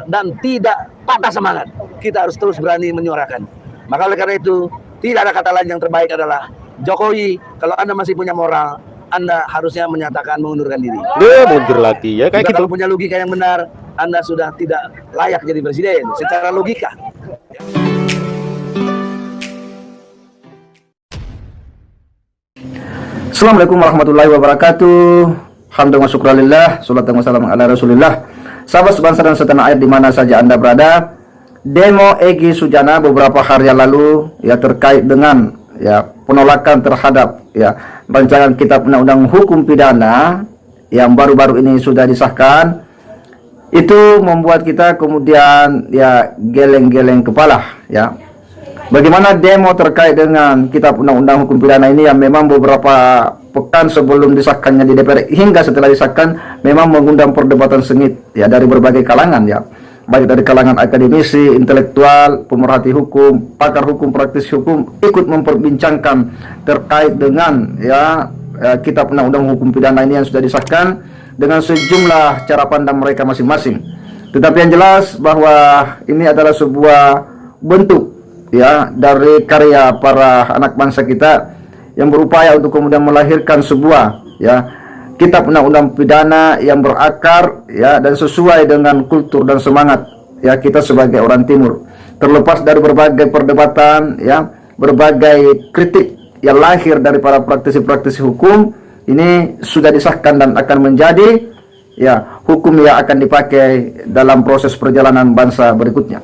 dan tidak patah semangat. Kita harus terus berani menyuarakan. Maka oleh karena itu, tidak ada kata lain yang terbaik adalah Jokowi, kalau Anda masih punya moral, Anda harusnya menyatakan mengundurkan diri. Mundur lagi ya kayak gitu. Kalau punya logika yang benar, Anda sudah tidak layak jadi presiden secara logika. Assalamualaikum warahmatullahi wabarakatuh. Alhamdulillah syukurillah, salatu wassalamu ala rasulillah. Sahabat sebangsa dan setanah air di mana saja Anda berada, demo Egy Sujana beberapa hari yang lalu ya terkait dengan penolakan terhadap rancangan kitab undang-undang hukum pidana yang baru-baru ini sudah disahkan, itu membuat kita kemudian geleng-geleng kepala ya. Bagaimana demo terkait dengan kitab undang-undang hukum pidana ini yang memang beberapa pekan sebelum disahkannya di DPR hingga setelah disahkan memang mengundang perdebatan sengit ya dari berbagai kalangan ya, baik dari kalangan akademisi, intelektual, pemerhati hukum, pakar hukum, praktis hukum ikut memperbincangkan terkait dengan kitab undang-undang hukum pidana ini yang sudah disahkan dengan sejumlah cara pandang mereka masing-masing. Tetapi yang jelas bahwa ini adalah sebuah bentuk dari karya para anak bangsa kita yang berupaya untuk kemudian melahirkan sebuah kitab undang-undang pidana yang berakar dan sesuai dengan kultur dan semangat kita sebagai orang timur. Terlepas dari berbagai perdebatan berbagai kritik yang lahir dari para praktisi-praktisi hukum, ini sudah disahkan dan akan menjadi hukum yang akan dipakai dalam proses perjalanan bangsa berikutnya.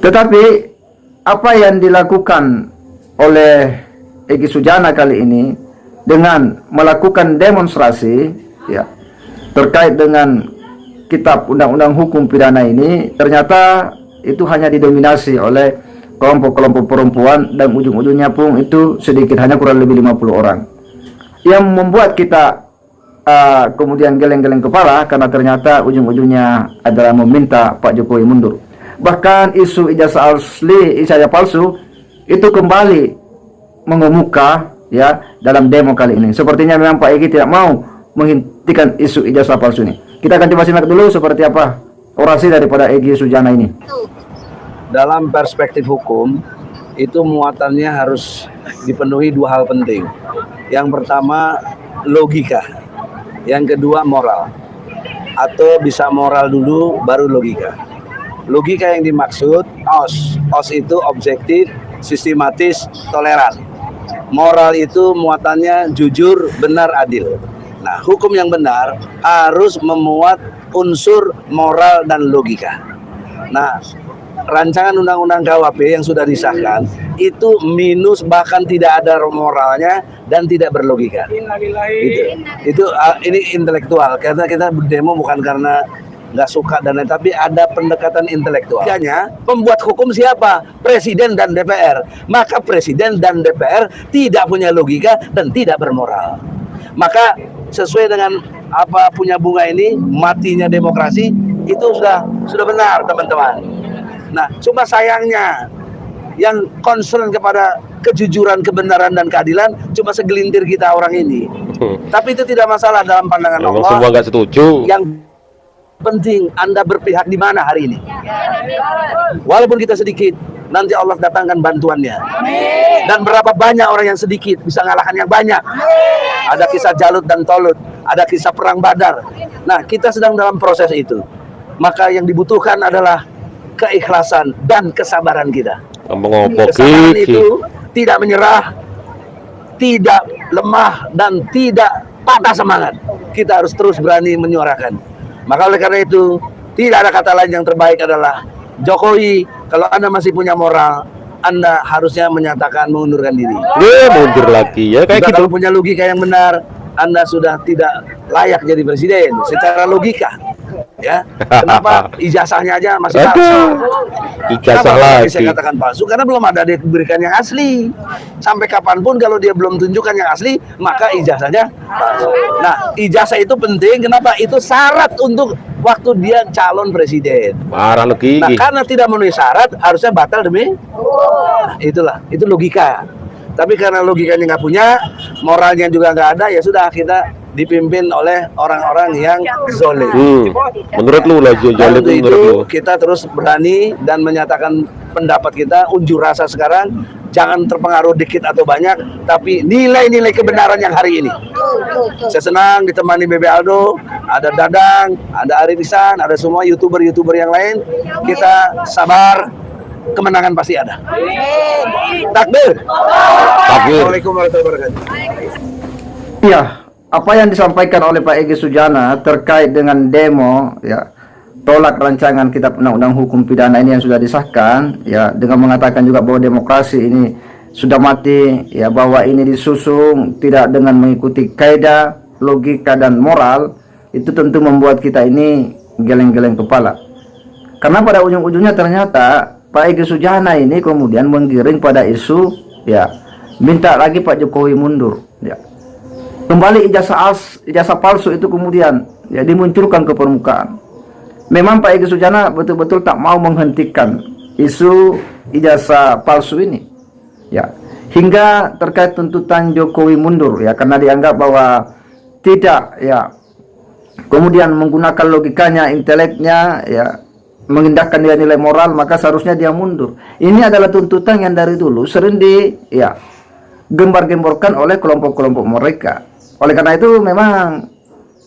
Tetapi apa yang dilakukan oleh Egy Sujana kali ini dengan melakukan demonstrasi terkait dengan kitab undang-undang hukum pidana ini, ternyata itu hanya didominasi oleh kelompok-kelompok perempuan dan ujung-ujungnya pun itu sedikit, hanya kurang lebih 50 orang, yang membuat kita kemudian geleng-geleng kepala karena ternyata ujung-ujungnya adalah meminta Pak Jokowi mundur. Bahkan isu ijazah asli, ijazah palsu itu kembali mengemuka dalam demo kali ini. Sepertinya memang Pak Egy tidak mau menghentikan isu ijazah palsu ini. Kita akan coba simak dulu seperti apa orasi daripada Egy Sujana ini. Dalam perspektif hukum itu muatannya harus dipenuhi dua hal penting. Yang pertama logika, yang kedua moral, atau bisa moral dulu baru logika. Logika yang dimaksud OS itu objektif, sistematis, toleran. Moral itu muatannya jujur, benar, adil. Nah, hukum yang benar harus memuat unsur moral dan logika. Nah, rancangan undang-undang KUHP yang sudah disahkan itu minus, bahkan tidak ada moralnya dan tidak berlogika. Ini intelektual. Karena kita berdemo bukan karena nggak suka dan lain, tapi ada pendekatan intelektual. Hanya pembuat hukum siapa? Presiden dan DPR. Maka Presiden dan DPR tidak punya logika dan tidak bermoral. Maka sesuai dengan apa punya bunga ini, matinya demokrasi itu sudah benar, teman-teman. Nah, cuma sayangnya yang concern kepada kejujuran, kebenaran dan keadilan cuma segelintir kita orang ini. Tapi itu tidak masalah dalam pandangan Allah. Semua nggak setuju. Yang penting Anda berpihak di mana hari ini. Walaupun kita sedikit, nanti Allah datangkan bantuannya. Dan berapa banyak orang yang sedikit bisa ngalahkan yang banyak. Ada kisah Jalut dan Tolut, ada kisah perang Badar. Nah, kita sedang dalam proses itu. Maka yang dibutuhkan adalah keikhlasan dan kesabaran kita. Kesabaran itu tidak menyerah, tidak lemah, dan tidak patah semangat. Kita harus terus berani menyuarakan. Maka oleh karena itu, tidak ada kata lain yang terbaik adalah Jokowi, kalau Anda masih punya moral, Anda harusnya menyatakan mengundurkan diri. Mundur lagi ya kayak gitu. Kalau punya logika yang benar, Anda sudah tidak layak jadi presiden secara logika. Kenapa ijazahnya aja masih palsu? Ijazah lagi. Saya katakan palsu karena belum ada diberikan yang asli. Sampai kapanpun kalau dia belum tunjukkan yang asli, maka ijazahnya palsu. Nah, ijazah itu penting. Kenapa? Itu syarat untuk waktu dia calon presiden. Parah lagi. Nah, karena tidak memenuhi syarat, harusnya batal demi. Nah, itu logika. Tapi karena logikanya nggak punya, moralnya juga nggak ada, ya sudah kita dipimpin oleh orang-orang yang zolim. Menurut lu lah Dan Jolim untuk menurut lu. itu kita terus berani dan menyatakan pendapat kita, unjuk rasa sekarang, jangan terpengaruh dikit atau banyak, tapi nilai-nilai kebenaran yang hari ini. Saya senang ditemani Bebe Aldo, ada Dadang, ada Arif Ihsan, ada semua YouTuber-YouTuber yang lain. Kita sabar, kemenangan pasti ada. Takbir. Takbir. Assalamualaikum warahmatullahi wabarakatuh. Iya, apa yang disampaikan oleh Pak Egy Sujana terkait dengan demo ya tolak rancangan kitab undang-undang hukum pidana ini yang sudah disahkan ya, dengan mengatakan juga bahwa demokrasi ini sudah mati ya, bahwa ini disusung tidak dengan mengikuti kaidah, logika dan moral, itu tentu membuat kita ini geleng-geleng kepala. Karena pada ujung-ujungnya ternyata Pak Egy Sujana ini kemudian menggiring pada isu ya minta lagi Pak Jokowi mundur ya. Kembali ijazah palsu itu kemudian ya dimunculkan ke permukaan. Memang Pak Egy Sujana betul-betul tak mau menghentikan isu ijazah palsu ini. Ya, hingga terkait tuntutan Jokowi mundur ya, karena dianggap bahwa tidak ya kemudian menggunakan logikanya, inteleknya ya, mengindahkan nilai-nilai moral, maka seharusnya dia mundur. Ini adalah tuntutan yang dari dulu sering gembar-gemborkan oleh kelompok-kelompok mereka. Oleh karena itu memang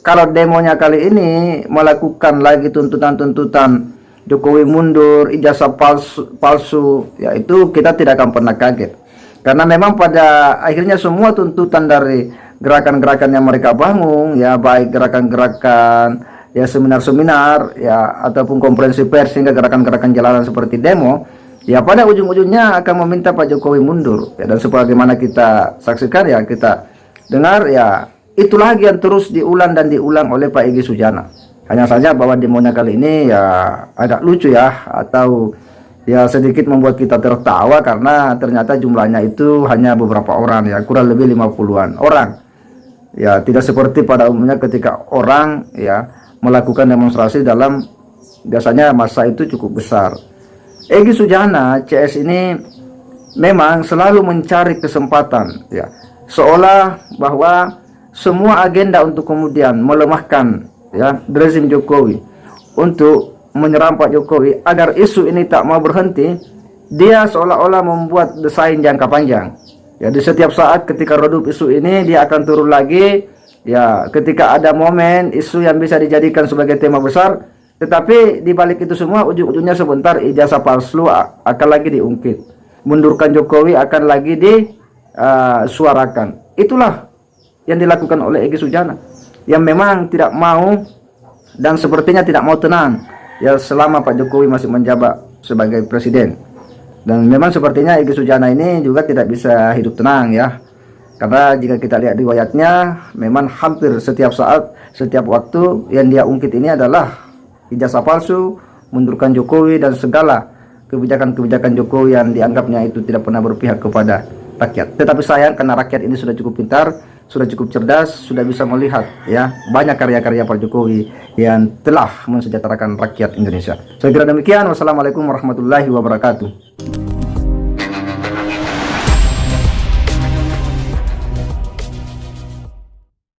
kalau demonya kali ini melakukan lagi tuntutan-tuntutan Jokowi mundur, ijazah palsu, ya itu kita tidak akan pernah kaget. Karena memang pada akhirnya semua tuntutan dari gerakan-gerakan yang mereka bangun, ya baik gerakan-gerakan, ya seminar-seminar, ya ataupun konferensi pers hingga gerakan-gerakan jalanan seperti demo, ya pada ujung-ujungnya akan meminta Pak Jokowi mundur. Ya, dan sebagaimana kita saksikan ya kita dengar ya itu lagi yang terus diulang dan diulang oleh Pak Egy Sujana. Hanya saja bahwa demonya kali ini ya agak lucu ya, atau ya sedikit membuat kita tertawa karena ternyata jumlahnya itu hanya beberapa orang ya, kurang lebih 50-an orang. Ya tidak seperti pada umumnya ketika orang ya melakukan demonstrasi dalam biasanya masa itu cukup besar. Egy Sujana CS ini memang selalu mencari kesempatan ya, seolah bahwa semua agenda untuk kemudian melemahkan ya rezim Jokowi, untuk menyerang Pak Jokowi agar isu ini tak mau berhenti, dia seolah-olah membuat desain jangka panjang. Ya di setiap saat ketika redup isu ini dia akan turun lagi. Ya ketika ada momen isu yang bisa dijadikan sebagai tema besar, tetapi di balik itu semua ujung-ujungnya sebentar ijazah palsu akan lagi diungkit. Mundurkan Jokowi akan lagi disuarakan. Itulah yang dilakukan oleh Egy Sujana, yang memang tidak mau dan sepertinya tidak mau tenang ya selama Pak Jokowi masih menjabat sebagai presiden. Dan memang sepertinya Egy Sujana ini juga tidak bisa hidup tenang ya, karena jika kita lihat riwayatnya memang hampir setiap saat, setiap waktu yang dia ungkit ini adalah ijazah palsu, mundurkan Jokowi dan segala kebijakan-kebijakan Jokowi yang dianggapnya itu tidak pernah berpihak kepada rakyat. Tetapi sayang karena rakyat ini sudah cukup pintar, sudah cukup cerdas, sudah bisa melihat ya banyak karya-karya Pak Jokowi yang telah mensejahterakan rakyat Indonesia. Saya kira demikian. Wassalamualaikum warahmatullahi wabarakatuh.